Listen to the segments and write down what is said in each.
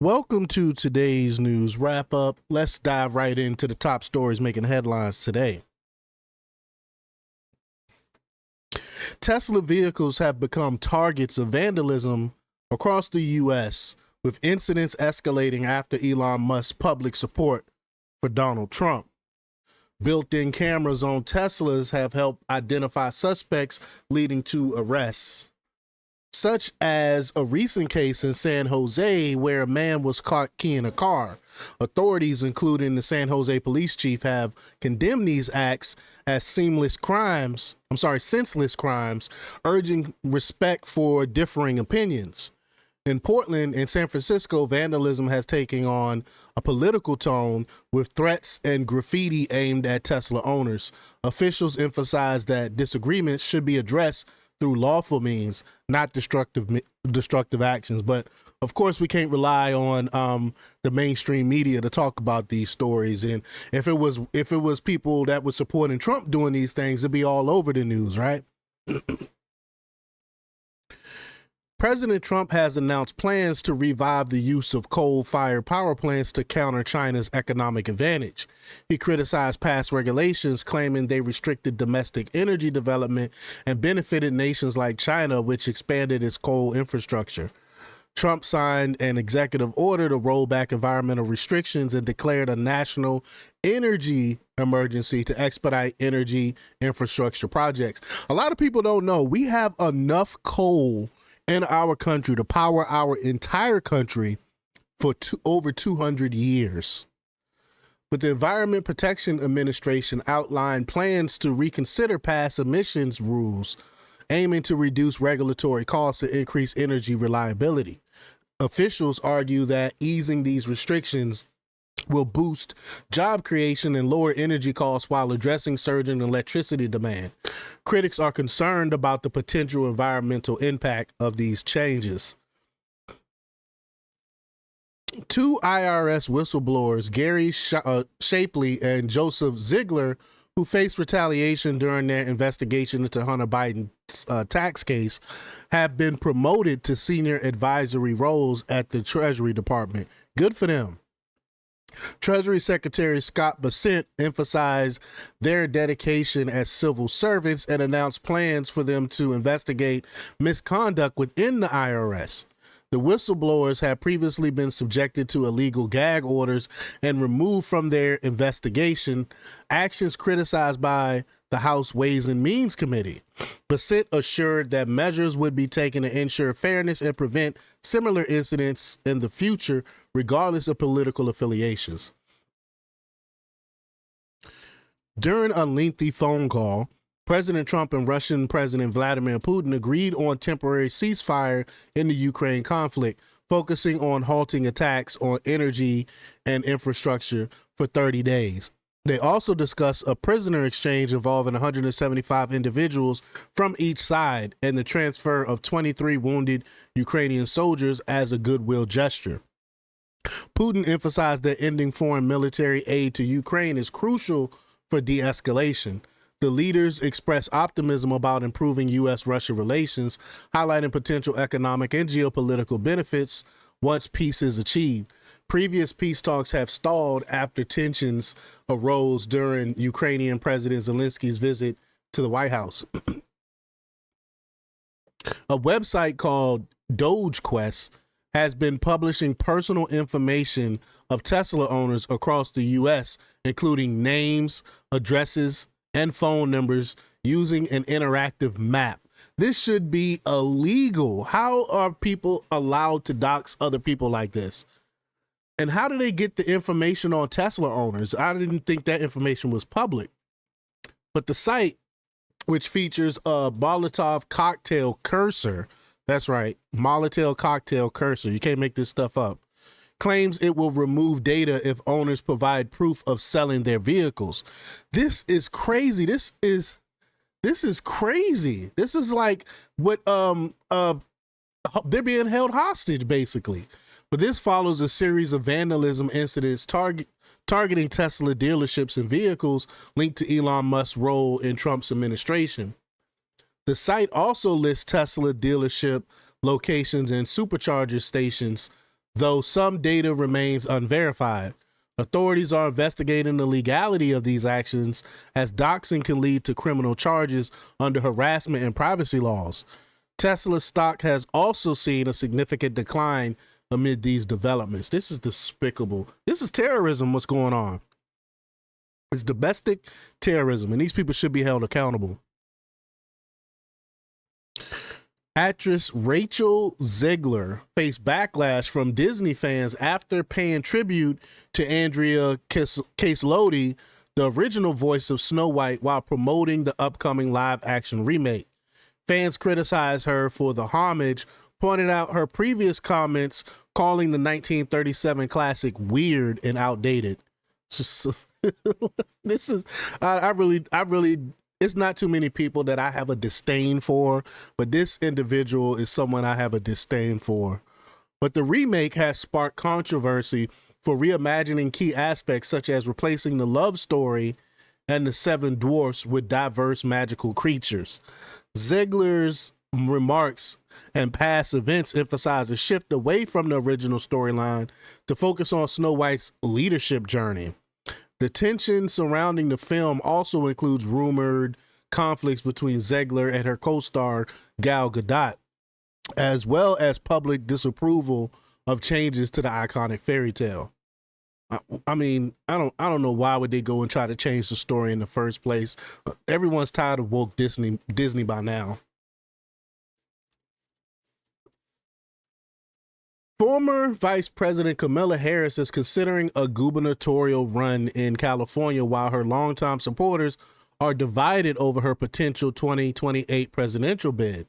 Welcome to today's news wrap up. Let's dive right into the top stories making headlines today. Tesla vehicles have become targets of vandalism across the U.S., with incidents escalating after Elon Musk's public support for Donald Trump. Built-in cameras on Teslas have helped identify suspects, leading to arrests, such as a recent case in San Jose where a man was caught keying a car. Authorities, including the San Jose police chief, have condemned these acts as senseless crimes, urging respect for differing opinions. In Portland and San Francisco, vandalism has taken on a political tone with threats and graffiti aimed at Tesla owners. Officials emphasize that disagreements should be addressed through lawful means, not destructive actions. But of course, we can't rely on the mainstream media to talk about these stories. And if it was people that were supporting Trump doing these things, it'd be all over the news, right? President Trump has announced plans to revive the use of coal-fired power plants to counter China's economic advantage. He criticized past regulations, claiming they restricted domestic energy development and benefited nations like China, which expanded its coal infrastructure. Trump signed an executive order to roll back environmental restrictions and declared a national energy emergency to expedite energy infrastructure projects. A lot of people don't know we have enough coal in our country to power our entire country for over 200 years. But the Environment Protection Administration outlined plans to reconsider past emissions rules, aiming to reduce regulatory costs and increase energy reliability. Officials argue that easing these restrictions will boost job creation and lower energy costs while addressing surging electricity demand. Critics are concerned about the potential environmental impact of these changes. Two IRS whistleblowers, Gary Shapley and Joseph Ziegler, who faced retaliation during their investigation into Hunter Biden's tax case, have been promoted to senior advisory roles at the Treasury Department. Good for them. Treasury Secretary Scott Bessent emphasized their dedication as civil servants and announced plans for them to investigate misconduct within the IRS. The whistleblowers had previously been subjected to illegal gag orders and removed from their investigation, actions criticized by the House Ways and Means Committee. Bessent assured that measures would be taken to ensure fairness and prevent similar incidents in the future, regardless of political affiliations. During a lengthy phone call, President Trump and Russian President Vladimir Putin agreed on temporary ceasefire in the Ukraine conflict, focusing on halting attacks on energy and infrastructure for 30 days. They also discussed a prisoner exchange involving 175 individuals from each side and the transfer of 23 wounded Ukrainian soldiers as a goodwill gesture. Putin emphasized that ending foreign military aid to Ukraine is crucial for de-escalation. The leaders expressed optimism about improving U.S.-Russia relations, highlighting potential economic and geopolitical benefits once peace is achieved. Previous peace talks have stalled after tensions arose during Ukrainian President Zelensky's visit to the White House. A website called DogeQuest has been publishing personal information of Tesla owners across the U.S., including names, addresses, and phone numbers, using an interactive map. This should be illegal. How are people allowed to dox other people like this? And how do they get the information on Tesla owners? I didn't think that information was public. But the site, which features a Molotov cocktail cursor, that's right, Molotov cocktail cursor, you can't make this stuff up, claims it will remove data if owners provide proof of selling their vehicles. This is crazy. This is crazy. This is like what they're being held hostage, basically. But this follows a series of vandalism incidents targeting Tesla dealerships and vehicles linked to Elon Musk's role in Trump's administration. The site also lists Tesla dealership locations and supercharger stations though some data remains unverified. Authorities are investigating the legality of these actions, as doxing can lead to criminal charges under harassment and privacy laws. Tesla's stock has also seen a significant decline amid these developments. This is despicable. This is terrorism, what's going on. It's domestic terrorism, and these people should be held accountable. Actress Rachel Zegler faced backlash from Disney fans after paying tribute to Andrea Caselodi, the original voice of Snow White, while promoting the upcoming live-action remake. Fans criticized her for the homage, pointed out her previous comments calling the 1937 classic weird and outdated. Just, this is, I really, it's not too many people that I have a disdain for, but this individual is someone I have a disdain for. But the remake has sparked controversy for reimagining key aspects such as replacing the love story and the seven dwarfs with diverse magical creatures. Zegler's remarks and past events emphasize a shift away from the original storyline to focus on Snow White's leadership journey. The tension surrounding the film also includes rumored conflicts between Zegler and her co-star Gal Gadot, as well as public disapproval of changes to the iconic fairy tale. I mean, I don't know why would they go and try to change the story in the first place. Everyone's tired of woke Disney by now. Former Vice President Kamala Harris is considering a gubernatorial run in California, while her longtime supporters are divided over her potential 2028 presidential bid.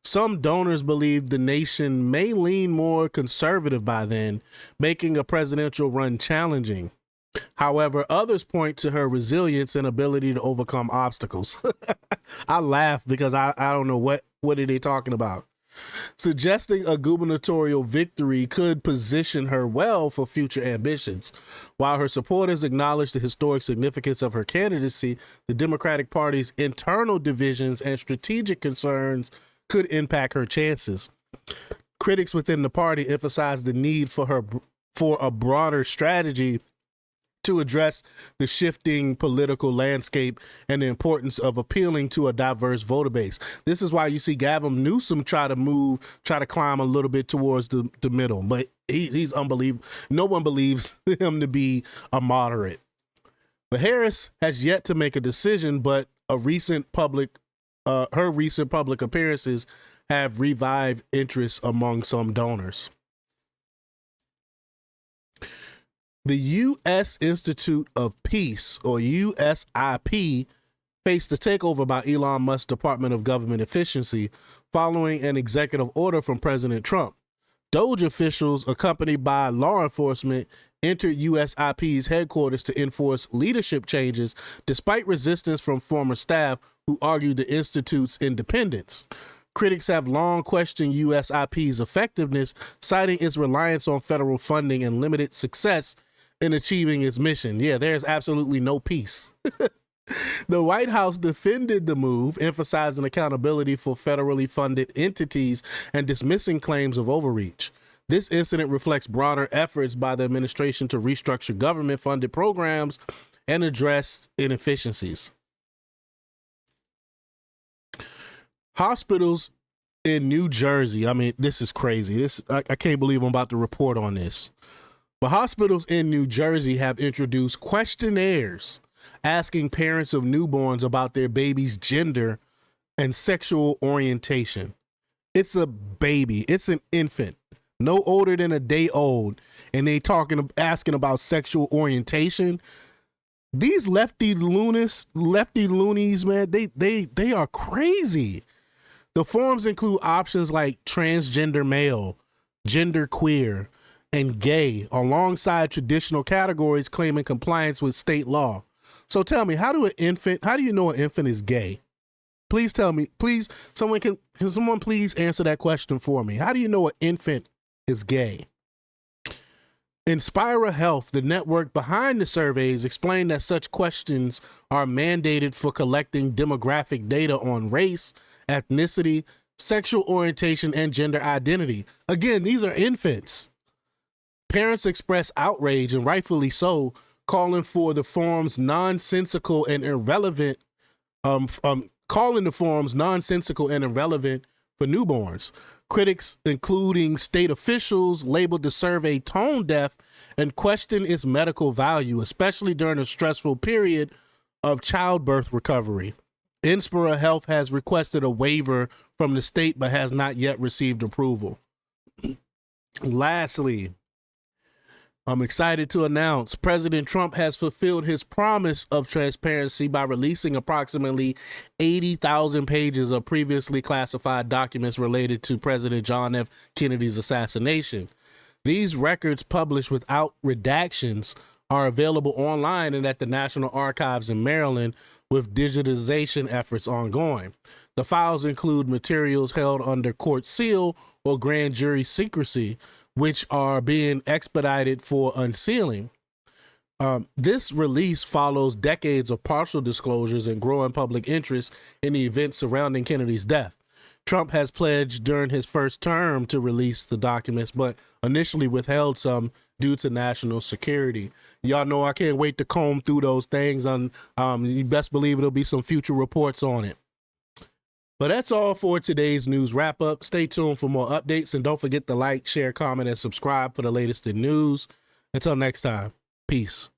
Some donors believe the nation may lean more conservative by then, making a presidential run challenging. However, others point to her resilience and ability to overcome obstacles. I laugh because I don't know what are they talking about. Suggesting a gubernatorial victory could position her well for future ambitions. While her supporters acknowledge the historic significance of her candidacy, the Democratic Party's internal divisions and strategic concerns could impact her chances. Critics within the party emphasize the need for a broader strategy to address the shifting political landscape and the importance of appealing to a diverse voter base. This is why you see Gavin Newsom try to climb a little bit towards the middle, but he's unbelievable. No one believes him to be a moderate. But Harris has yet to make a decision, but her recent public appearances have revived interest among some donors. The U.S. Institute of Peace, or USIP, faced a takeover by Elon Musk's Department of Government Efficiency following an executive order from President Trump. Doge officials, accompanied by law enforcement, entered USIP's headquarters to enforce leadership changes, despite resistance from former staff who argued the institute's independence. Critics have long questioned USIP's effectiveness, citing its reliance on federal funding and limited success in achieving its mission. Yeah, there's absolutely no peace. The White House defended the move, emphasizing accountability for federally funded entities and dismissing claims of overreach. This incident reflects broader efforts by the administration to restructure government-funded programs and address inefficiencies. Hospitals in New Jersey, I mean, this is crazy. I can't believe I'm about to report on this. But hospitals in New Jersey have introduced questionnaires asking parents of newborns about their baby's gender and sexual orientation. It's a baby. It's an infant, no older than a day old, and they asking about sexual orientation. These lefty loonies, man, they are crazy. The forms include options like transgender male, gender queer, and gay, alongside traditional categories claiming compliance with state law. So tell me, how do you know an infant is gay? Please tell me, please, can someone please answer that question for me? How do you know an infant is gay? Inspira Health, the network behind the surveys, explained that such questions are mandated for collecting demographic data on race, ethnicity, sexual orientation, and gender identity. Again, these are infants. Parents express outrage, and rightfully so, calling for the forms nonsensical and irrelevant, calling the forms nonsensical and irrelevant for newborns. Critics, including state officials, labeled the survey tone deaf and questioned its medical value, especially during a stressful period of childbirth recovery. Inspira Health has requested a waiver from the state but has not yet received approval. Lastly, I'm excited to announce President Trump has fulfilled his promise of transparency by releasing approximately 80,000 pages of previously classified documents related to President John F. Kennedy's assassination. These records, published without redactions, are available online and at the National Archives in Maryland, with digitization efforts ongoing. The files include materials held under court seal or grand jury secrecy, which are being expedited for unsealing. This release follows decades of partial disclosures and growing public interest in the events surrounding Kennedy's death. Trump has pledged during his first term to release the documents, but initially withheld some due to national security. Y'all know I can't wait to comb through those things, and you best believe there'll be some future reports on it. But that's all for today's news wrap up. Stay tuned for more updates, and don't forget to like, share, comment, and subscribe for the latest in news. Until next time, peace.